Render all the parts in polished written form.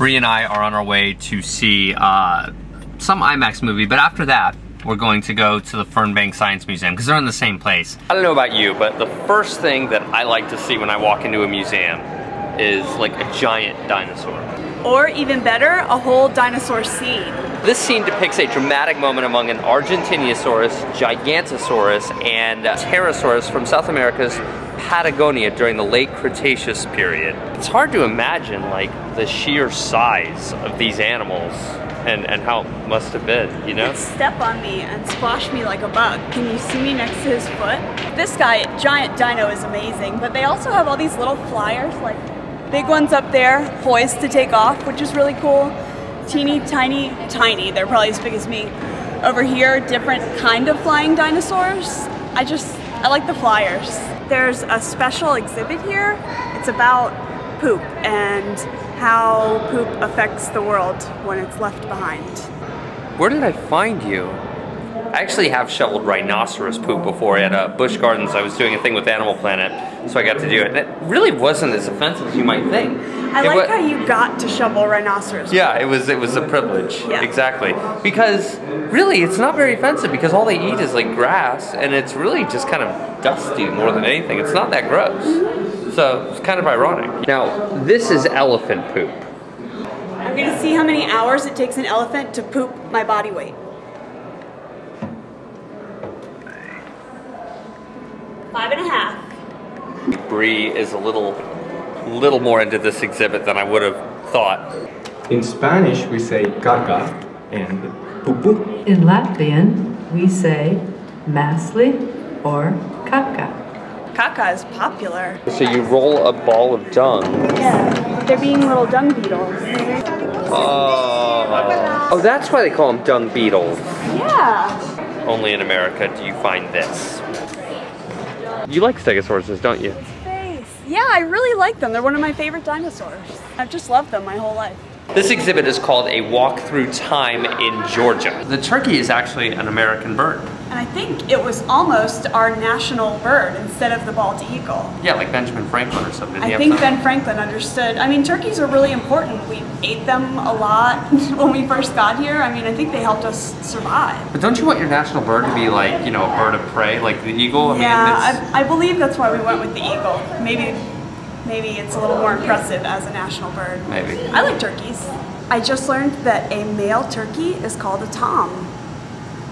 Bree and I are on our way to see some IMAX movie, but after that, we're going to go to the Fernbank Science Museum because they're in the same place. I don't know about you, but the first thing that I like to see when I walk into a museum is like a giant dinosaur. Or even better, a whole dinosaur scene. This scene depicts a dramatic moment among an Argentinosaurus, Gigantosaurus, and Pterosaurus from South America's Patagonia during the late Cretaceous period. It's hard to imagine like the sheer size of these animals and how it must have been, you know? He'd step on me and squash me like a bug. Can you see me next to his foot? This guy, Giant Dino, is amazing, but they also have all these little flyers, like big ones up there, poised to take off, which is really cool. Teeny, tiny, they're probably as big as me. Over here, different kind of flying dinosaurs. I like the flyers. There's a special exhibit here. It's about poop and how poop affects the world when it's left behind. Where did I find you? I actually have shoveled rhinoceros poop before at Busch Gardens. I was doing a thing with Animal Planet, so I got to do it. And it really wasn't as offensive as you might think. I like how you got to shovel rhinoceros poop. Yeah, it was a privilege. Yeah. Exactly. Because really, it's not very offensive because all they eat is like grass, and it's really just kind of dusty more than anything. It's not that gross. So it's kind of ironic. Now, this is elephant poop. I'm gonna see how many hours it takes an elephant to poop my body weight. 5.5. Bree is a little more into this exhibit than I would have thought. In Spanish, we say caca and pupu. In Latvian, we say masli or kaka. Caca is popular. So you roll a ball of dung. Yeah, they're being little dung beetles. Oh, that's why they call them dung beetles. Yeah. Only in America do you find this. You like stegosauruses, don't you? Yeah, I really like them. They're one of my favorite dinosaurs. I've just loved them my whole life. This exhibit is called A Walk Through Time in Georgia. The turkey is actually an American bird. And I think it was almost our national bird instead of the bald eagle. Yeah, like Benjamin Franklin or something. I think Ben Franklin understood. I mean, turkeys are really important. We ate them a lot when we first got here. I mean, I think they helped us survive. But don't you want your national bird to be like, you know, a bird of prey, like the eagle? I believe that's why we went with the eagle. Maybe it's a little more impressive as a national bird. Maybe. I like turkeys. I just learned that a male turkey is called a tom.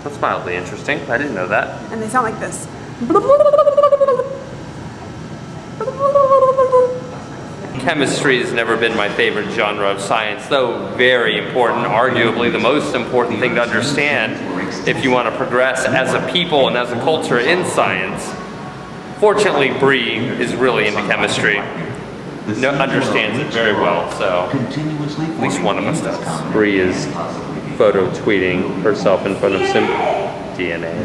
That's mildly interesting. I didn't know that. And they sound like this. Chemistry has never been my favorite genre of science, though very important, arguably the most important thing to understand if you want to progress as a people and as a culture in science. Fortunately, Bree is really into chemistry. Understands it very well, so at least one of us does. Bree is photo tweeting herself in front of some DNA.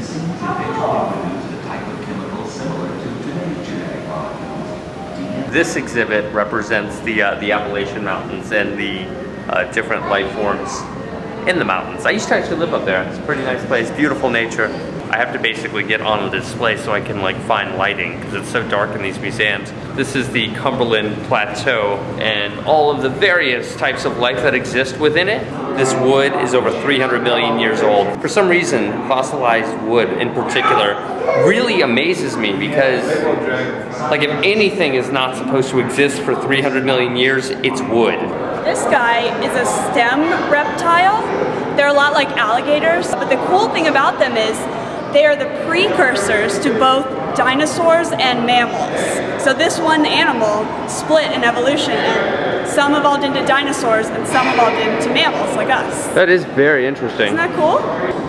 This exhibit represents the Appalachian Mountains and the different life forms in the mountains. I used to actually live up there. It's a pretty nice place, beautiful nature. I have to basically get on the display so I can like find lighting because it's so dark in these museums. This is the Cumberland Plateau and all of the various types of life that exist within it. This wood is over 300 million years old. For some reason, fossilized wood in particular really amazes me because like if anything is not supposed to exist for 300 million years, it's wood. This guy is a stem reptile. They're a lot like alligators, but the cool thing about them is they are the precursors to both dinosaurs and mammals. So this one animal split in evolution, and some evolved into dinosaurs and some evolved into mammals like us. That is very interesting. Isn't that cool?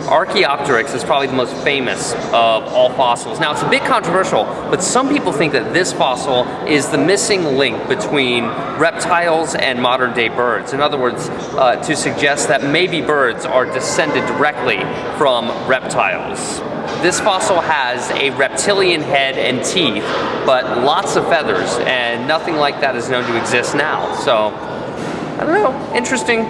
Archaeopteryx is probably the most famous of all fossils. Now, it's a bit controversial, but some people think that this fossil is the missing link between reptiles and modern-day birds. In other words, to suggest that maybe birds are descended directly from reptiles. This fossil has a reptilian head and teeth, but lots of feathers, and nothing like that is known to exist now. So, I don't know, interesting.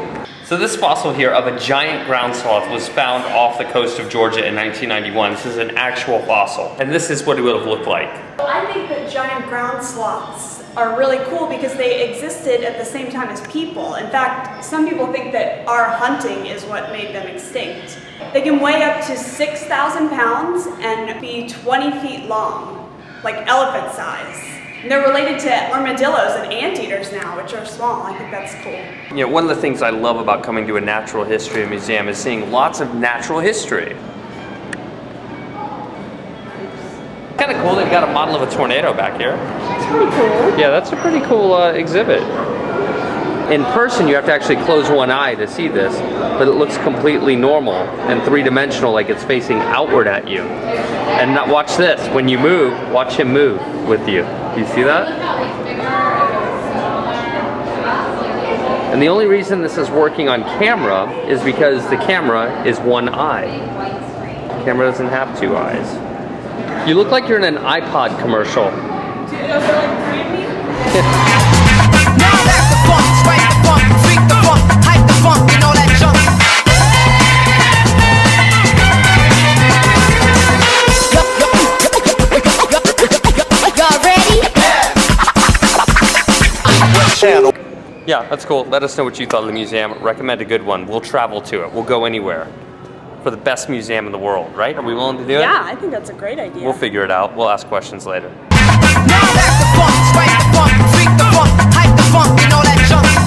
So this fossil here of a giant ground sloth was found off the coast of Georgia in 1991. This is an actual fossil, and this is what it would have looked like. I think that giant ground sloths are really cool because they existed at the same time as people. In fact, some people think that our hunting is what made them extinct. They can weigh up to 6,000 pounds and be 20 feet long, like elephant size. And they're related to armadillos and anteaters now, which are small. I think that's cool. You know, one of the things I love about coming to a natural history museum is seeing lots of natural history. Kind of cool, they've got a model of a tornado back here. That's pretty cool. Yeah, that's a pretty cool exhibit. In person, you have to actually close one eye to see this, but it looks completely normal and three-dimensional, like it's facing outward at you. And now watch this, when you move, watch him move with you. Do you see that? And the only reason this is working on camera is because the camera is one eye. The camera doesn't have two eyes. You look like you're in an iPod commercial. Dude, are there like three of me? Now that's the funk, strike the funk, freak the funk, hype the funk, and all that junk. Y'all ready? Yeah, that's cool. Let us know what you thought of the museum. Recommend a good one. We'll travel to it. We'll go anywhere. For the best museum in the world, right? Are we willing to do it? Yeah, I think that's a great idea. We'll figure it out. We'll ask questions later. Now that's the funk, strike the funk, freak the funk, hype the funk, and all that junk.